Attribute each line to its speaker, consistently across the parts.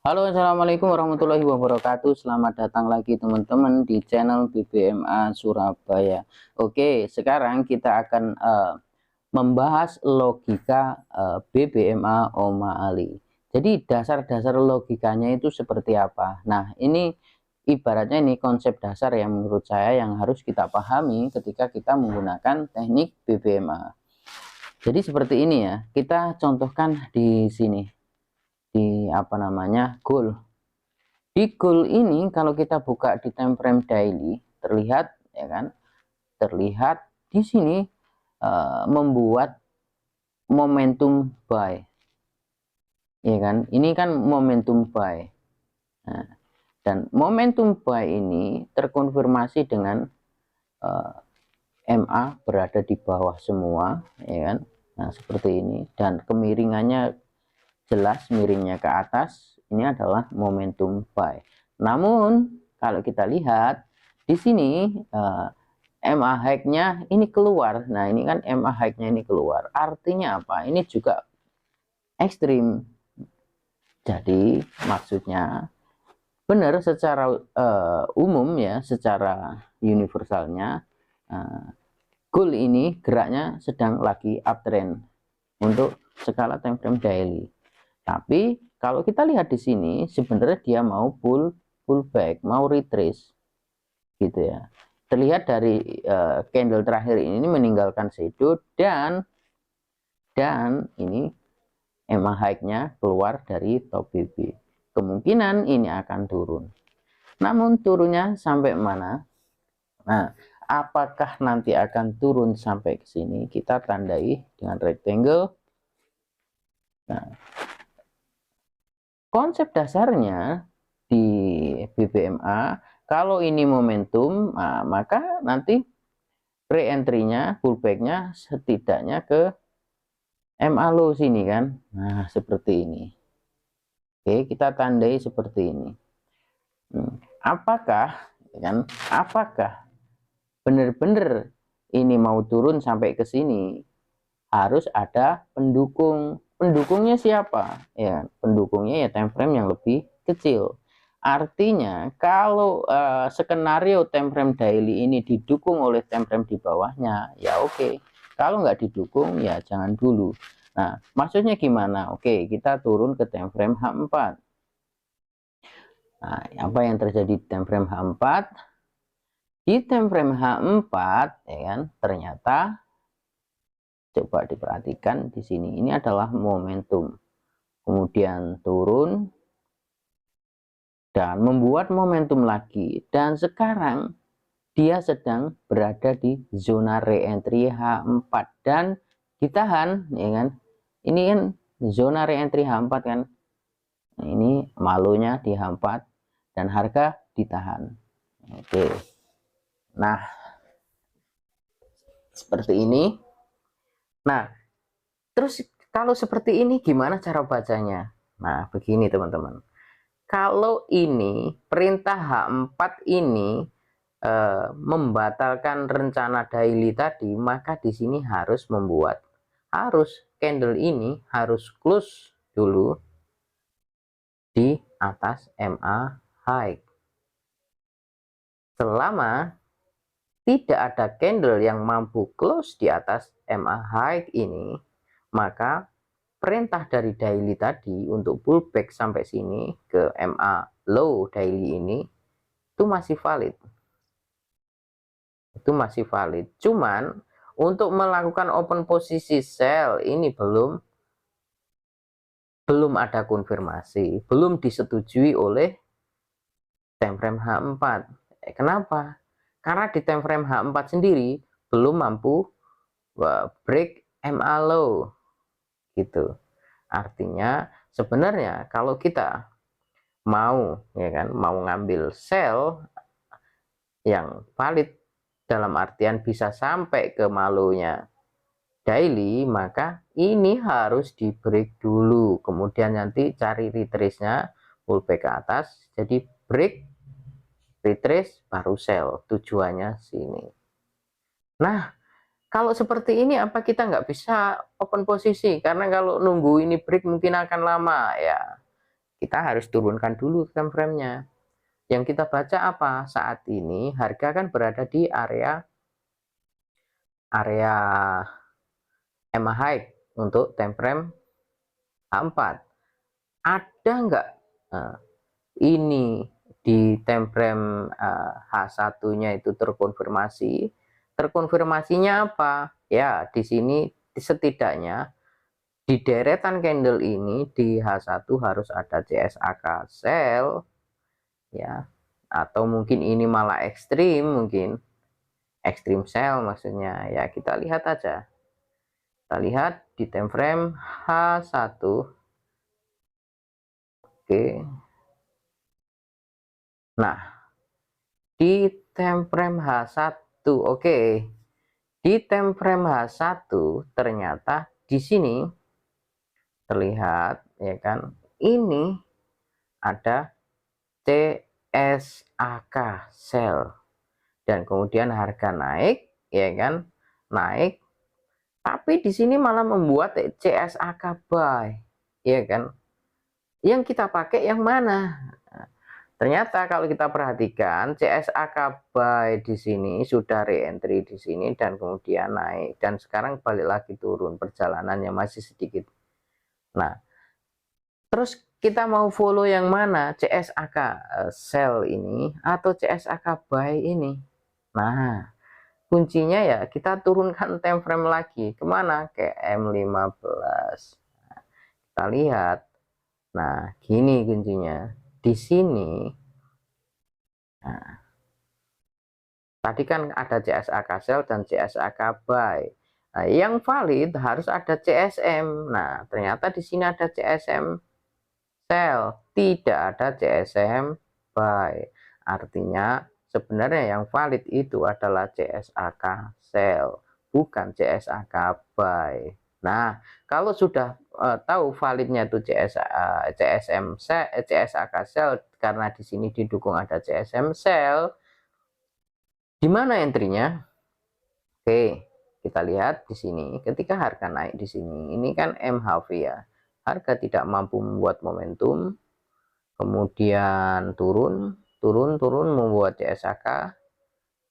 Speaker 1: Halo, assalamualaikum warahmatullahi wabarakatuh. Selamat datang lagi teman-teman di channel BBMA Surabaya. Oke, sekarang kita akan membahas logika BBMA Oma Ali. Jadi dasar-dasar logikanya itu seperti apa? Nah, ini ibaratnya ini konsep dasar yang menurut saya yang harus kita pahami ketika kita menggunakan teknik BBMA. Jadi seperti ini ya. Kita contohkan di sini di apa namanya goal. Di goal ini kalau kita buka di time frame daily terlihat ya kan, terlihat di sini membuat momentum buy, ya kan? Ini kan momentum buy. Nah, dan momentum buy ini terkonfirmasi dengan MA berada di bawah semua, ya kan? Nah, seperti ini dan kemiringannya jelas miringnya ke atas. Ini adalah momentum buy. Namun kalau kita lihat di sini MA high-nya ini keluar. Nah, ini kan MA high-nya ini keluar. Artinya apa? Ini juga ekstrim. Jadi maksudnya benar secara umum ya, secara universalnya gold ini geraknya sedang lagi uptrend untuk skala time frame daily. Tapi kalau kita lihat di sini sebenarnya dia mau pullback, mau retrace gitu ya. Terlihat dari candle terakhir ini meninggalkan shadow dan ini EMA high-nya keluar dari top BB. Kemungkinan ini akan turun. Namun turunnya sampai mana? Nah, apakah nanti akan turun sampai ke sini? Kita tandai dengan rectangle. Nah, konsep dasarnya di BBMA, kalau ini momentum, nah, maka nanti re-entry-nya, pullback-nya setidaknya ke MA low sini kan. Nah, seperti ini. Oke, kita tandai seperti ini. Apakah ya kan? Apakah benar-benar ini mau turun sampai ke sini? Harus ada pendukung. Pendukungnya siapa? Ya, pendukungnya ya time frame yang lebih kecil. Artinya kalau skenario time frame daily ini didukung oleh time frame di bawahnya, ya oke. Kalau nggak didukung ya jangan dulu. Nah, maksudnya gimana? Oke, kita turun ke time frame H4. Nah, apa yang terjadi di time frame H4? Di time frame H4 ya kan, ternyata coba diperhatikan di sini ini adalah momentum. Kemudian turun dan membuat momentum lagi dan sekarang dia sedang berada di zona re-entry H4 dan ditahan ya kan. Ini kan zona re-entry H4 kan. Nah, ini malunya di H4 dan harga ditahan. Oke. Nah, seperti ini. Nah, terus kalau seperti ini gimana cara bacanya? Nah, begini teman-teman. Kalau ini perintah H4 ini membatalkan rencana daily tadi, maka di sini harus candle ini harus close dulu di atas MA high. Selama tidak ada candle yang mampu close di atas MA high ini, maka perintah dari daily tadi untuk pullback sampai sini ke MA low daily ini itu masih valid. Itu masih valid. Cuman untuk melakukan open posisi sell ini belum ada konfirmasi, belum disetujui oleh time frame H4. Kenapa? Karena di time frame H4 sendiri belum mampu break MA low gitu. Artinya sebenarnya kalau kita mau ya kan mau ngambil sell yang valid dalam artian bisa sampai ke malunya daily, maka ini harus di break dulu, kemudian nanti cari retrace-nya pullback ke atas, jadi break retrace baru sell, tujuannya sini. Nah, kalau seperti ini apa kita nggak bisa open posisi? Karena kalau nunggu ini break mungkin akan lama ya. kita harus turunkan dulu time frame-nya. Yang kita baca apa? Saat ini harga kan berada di area EMA high untuk time frame H4. Ada nggak ini di time frame H1-nya itu terkonfirmasi? Terkonfirmasinya apa? Ya, di sini setidaknya di deretan candle ini di H1 harus ada CSAK sell ya, atau mungkin ini malah ekstrim, mungkin ekstrim sell maksudnya ya. Kita lihat aja, kita lihat di time frame H1. Oke, nah di time frame H1, oke, di time frame H1 ternyata di sini terlihat ya kan, ini ada CSAK sell dan kemudian harga naik ya kan, naik, tapi di sini malah membuat CSAK buy ya kan. Yang kita pakai yang mana? Ternyata kalau kita perhatikan CSAK buy di sini sudah re-entry di sini dan kemudian naik dan sekarang balik lagi turun, perjalanannya masih sedikit. Nah, terus kita mau follow yang mana? CSAK sell ini atau CSAK buy ini? Nah, kuncinya ya kita turunkan time frame lagi. Kemana? Ke M15. Nah, kita lihat. Nah, gini kuncinya. Di sini, nah, tadi kan ada CSAK sell dan CSAK buy. Nah, yang valid harus ada CSM. Nah, ternyata di sini ada CSM sell, tidak ada CSM buy. Artinya sebenarnya yang valid itu adalah CSAK sell, bukan CSAK buy. Nah, kalau sudah tahu validnya itu CSAK sell karena di sini didukung ada CSM sell, di mana entry-nya? Oke, kita lihat di sini ketika harga naik di sini, ini kan MHV ya. Harga tidak mampu membuat momentum, kemudian turun membuat CSAK,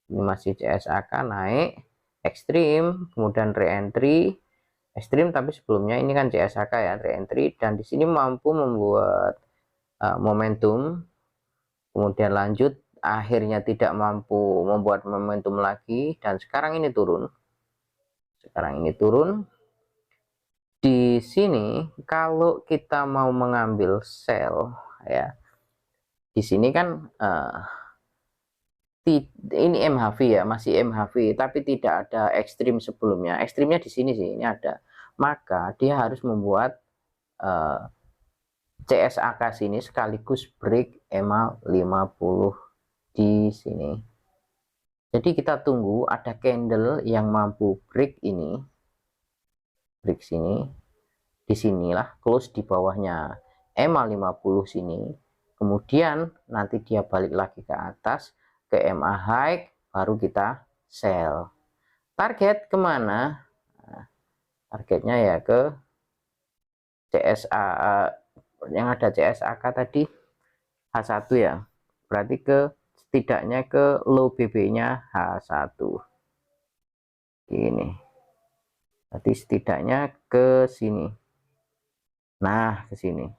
Speaker 1: ini masih CSAK naik ekstrim, kemudian re-entry ekstrim, tapi sebelumnya ini kan CSAK ya, re-entry, dan di sini mampu membuat momentum, kemudian lanjut, akhirnya tidak mampu membuat momentum lagi dan sekarang ini turun. Di sini kalau kita mau mengambil sell ya, di sini kan ini MHV ya, masih MHV, tapi tidak ada ekstrim sebelumnya. Ekstrimnya di sini sih, ini ada. Maka dia harus membuat CSAK sini sekaligus break EMA 50 di sini. Jadi kita tunggu ada candle yang mampu break ini, break sini, disinilah close di bawahnya EMA 50 sini, kemudian nanti dia balik lagi ke atas ke EMA high, baru kita sell. Target kemana? Nah, targetnya ya ke CSA yang ada CSAK tadi H1 ya, berarti ke setidaknya ke low BB nya H1 ini, berarti setidaknya ke sini. Nah, ke sini.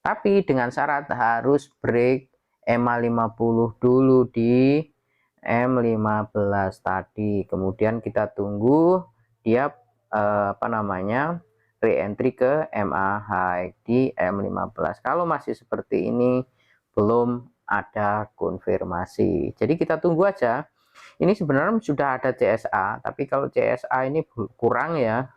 Speaker 1: Tapi dengan syarat harus break EMA 50 dulu di M15 tadi. Kemudian kita tunggu dia re-entry ke MA high di M15. Kalau masih seperti ini belum ada konfirmasi. Jadi kita tunggu aja. Ini sebenarnya sudah ada CSA, tapi kalau CSA ini kurang ya.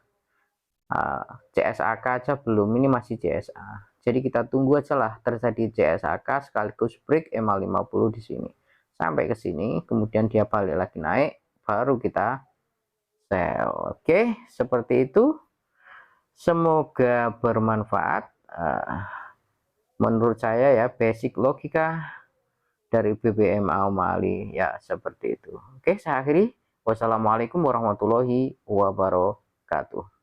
Speaker 1: CSAK aja belum, ini masih CSA. Jadi kita tunggu aja lah terjadi CSAK sekaligus break EMA 50 di sini. Sampai ke sini, kemudian dia balik lagi naik, baru kita sell. Oke, seperti itu. Semoga bermanfaat. Menurut saya ya, basic logika dari BBM Anomali ya seperti itu. Oke, saya akhiri. Wassalamualaikum warahmatullahi wabarakatuh.